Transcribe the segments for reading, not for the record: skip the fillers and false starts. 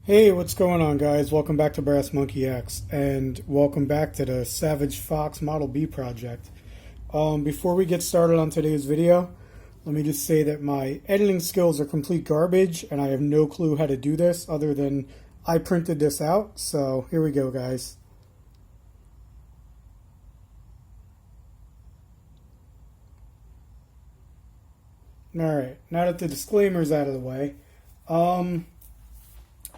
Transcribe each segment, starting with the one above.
Hey, what's going on, guys? Welcome back to Brass Monkey X, and welcome back to the Savage Fox Model B project. Before we get started on today's video, let me just say that my editing skills are complete garbage, and I have no clue how to do this other than I printed this out. So here we go, guys. Alright, now that the disclaimer's out of the way,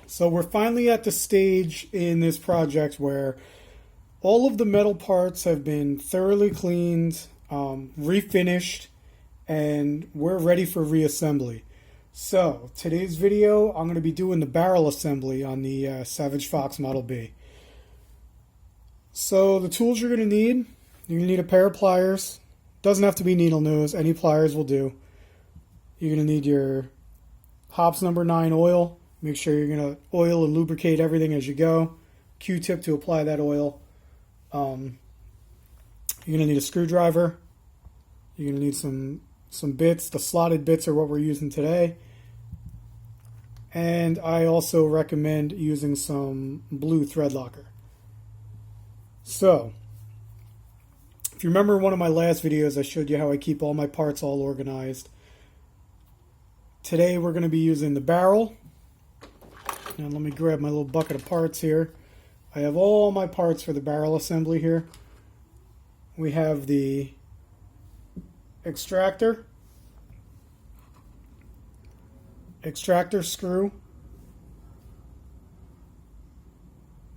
so we're finally at the stage in this project where all of the metal parts have been thoroughly cleaned, refinished, and we're ready for reassembly. So today's video, I'm going to be doing the barrel assembly on the Savage Fox Model B. So the tools you're going to need a pair of pliers. Doesn't have to be needle nose, any pliers will do. You're going to need your Hops number 9 oil. Make sure you're going to oil and lubricate everything as you go. Q-tip to apply that oil. You're going to need a screwdriver. You're going to need some bits. The slotted bits are what we're using today. And I also recommend using some blue thread locker. So, if you remember one of my last videos, I showed you how I keep all my parts all organized. Today we're going to be using the barrel. And let me grab my little bucket of parts here. I have all my parts for the barrel assembly here. We have the extractor screw,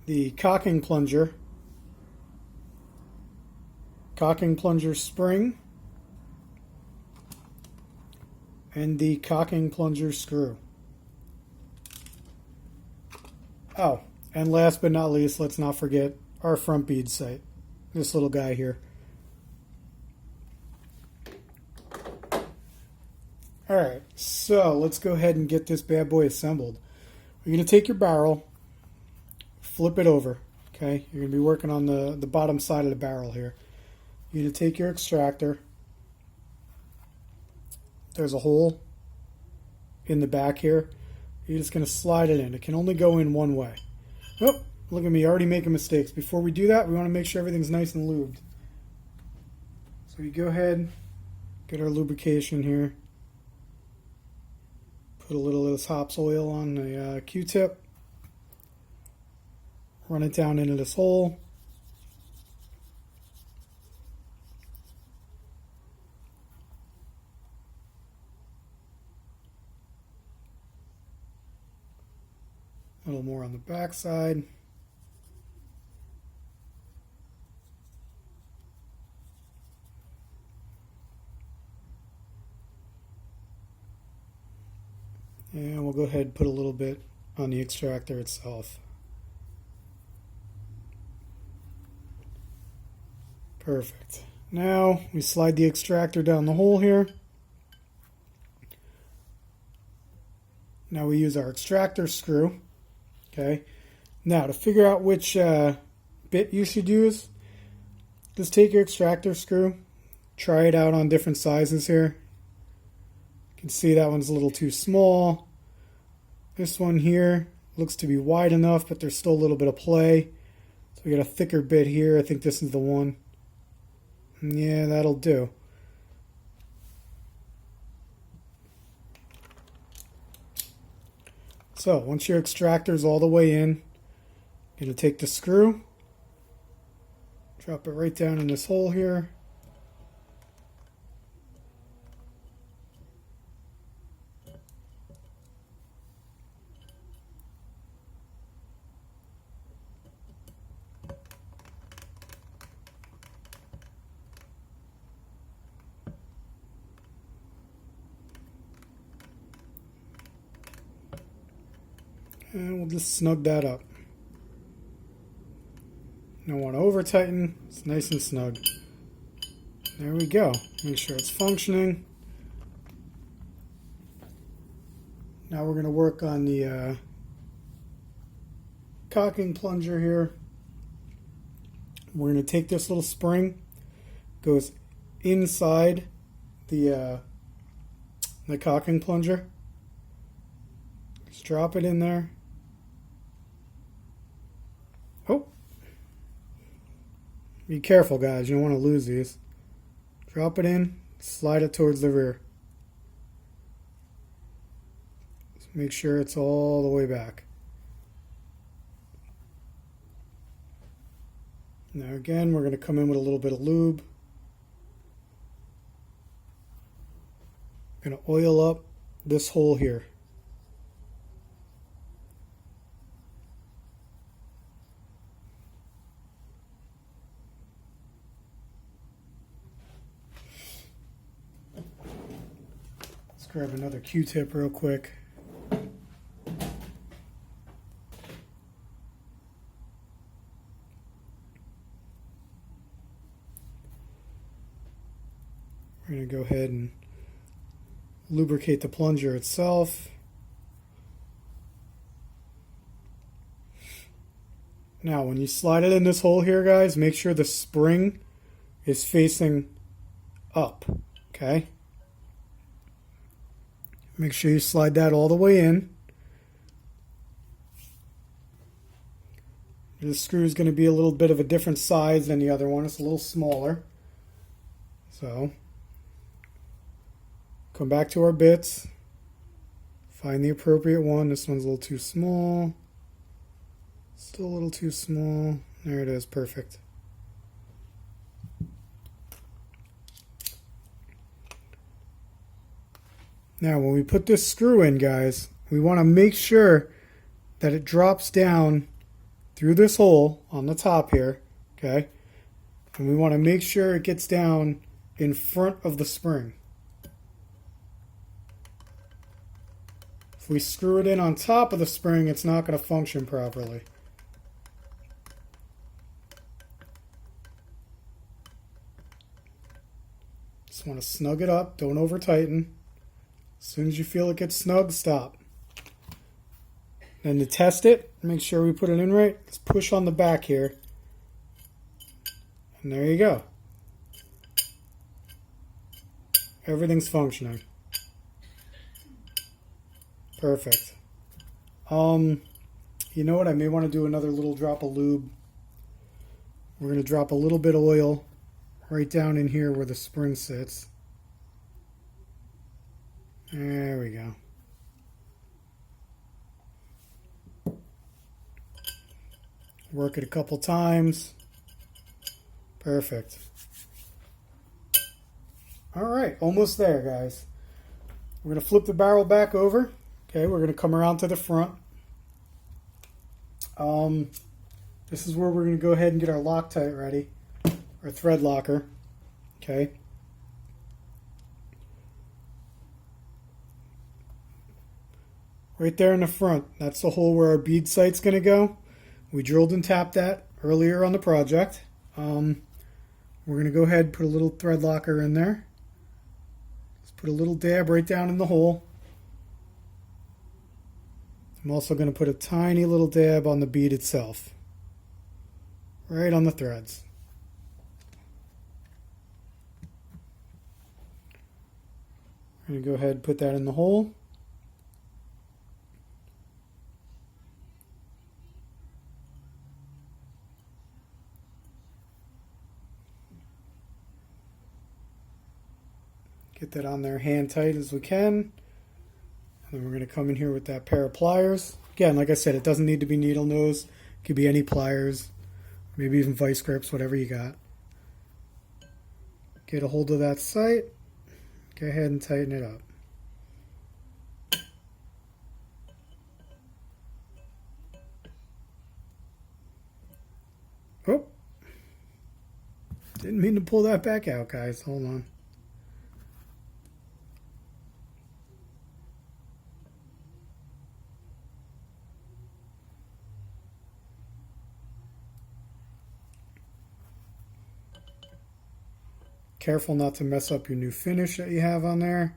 the cocking plunger spring, and the cocking plunger screw. Oh, and last but not least, let's not forget our front bead sight. This little guy here. Alright, so let's go ahead and get this bad boy assembled. You're going to take your barrel, flip it over. Okay, you're going to be working on the bottom side of the barrel here. You're going to take your extractor. There's a hole in the back here. You're just going to slide it in. It can only go in one way. Oh, look at me, already making mistakes. Before we do that, we want to make sure everything's nice and lubed. So we go ahead, get our lubrication here. Put a little of this hops oil on the Q-tip. Run it down into this hole. A little more on the back side. And we'll go ahead and put a little bit on the extractor itself. Perfect. Now we slide the extractor down the hole here. Now we use our extractor screw. Okay, now to figure out which bit you should use, just take your extractor screw, try it out on different sizes here. You can see that one's a little too small. This one here looks to be wide enough, but there's still a little bit of play. So we got a thicker bit here. I think this is the one. Yeah, that'll do. So once your extractor's all the way in, you're going to take the screw, drop it right down in this hole here. And we'll just snug that up. Don't want to over tighten, it's nice and snug. There we go. Make sure it's functioning. Now we're going to work on the cocking plunger here. We're going to take this little spring, goes inside the cocking plunger. Just drop it in there. Be careful, guys. You don't want to lose these. Drop it in, slide it towards the rear. Just make sure it's all the way back. Now again, we're going to come in with a little bit of lube. I'm going to oil up this hole here. Let's grab another Q-tip real quick. We're going to go ahead and lubricate the plunger itself. Now, when you slide it in this hole here, guys, make sure the spring is facing up, okay? Make sure you slide that all the way in. This screw is going to be a little bit of a different size than the other one. It's a little smaller. So, come back to our bits, find the appropriate one. This one's a little too small, still a little too small. There it is, perfect. Now when we put this screw in, guys, we want to make sure that it drops down through this hole on the top here, okay? And we want to make sure it gets down in front of the spring. If we screw it in on top of the spring, it's not going to function properly. Just want to snug it up. Don't over tighten. As soon as you feel it gets snug, stop. Then to test it, make sure we put it in right. Let's push on the back here. And there you go. Everything's functioning. Perfect. You know what? I may want to do another little drop of lube. We're going to drop a little bit of oil right down in here where the spring sits. There we go. Work it a couple times. Perfect. All right, almost there, guys. We're going to flip the barrel back over. Okay, we're going to come around to the front. This is where we're going to go ahead and get our Loctite ready, our thread locker. Okay. Right there in the front, that's the hole where our bead sight's going to go. We drilled and tapped that earlier on the project. We're going to go ahead and put a little thread locker in there. Just put a little dab right down in the hole. I'm also going to put a tiny little dab on the bead itself. Right on the threads. I'm going to go ahead and put that in the hole. Get that on there hand tight as we can. And then we're going to come in here with that pair of pliers. Again, like I said, it doesn't need to be needle nose. It could be any pliers, maybe even vice grips, whatever you got. Get a hold of that sight. Go ahead and tighten it up. Oh, didn't mean to pull that back out, guys. Hold on. Careful not to mess up your new finish that you have on there.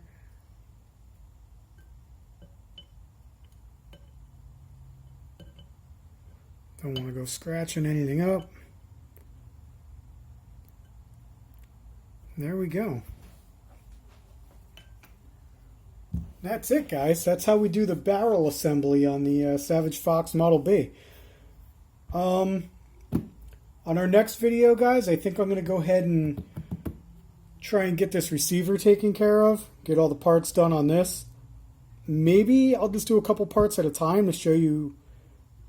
Don't want to go scratching anything up. There we go. That's it, guys. That's how we do the barrel assembly on the Savage Fox Model B. On our next video, guys, I think I'm going to go ahead and try and get this receiver taken care of. Get all the parts done on this. Maybe I'll just do a couple parts at a time to show you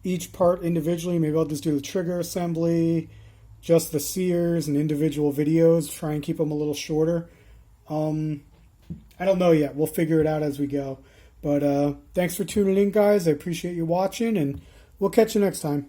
each part individually. Maybe I'll just do the trigger assembly, just the sears and individual videos. Try and keep them a little shorter. I don't know yet. We'll figure it out as we go. But thanks for tuning in, guys. I appreciate you watching, and we'll catch you next time.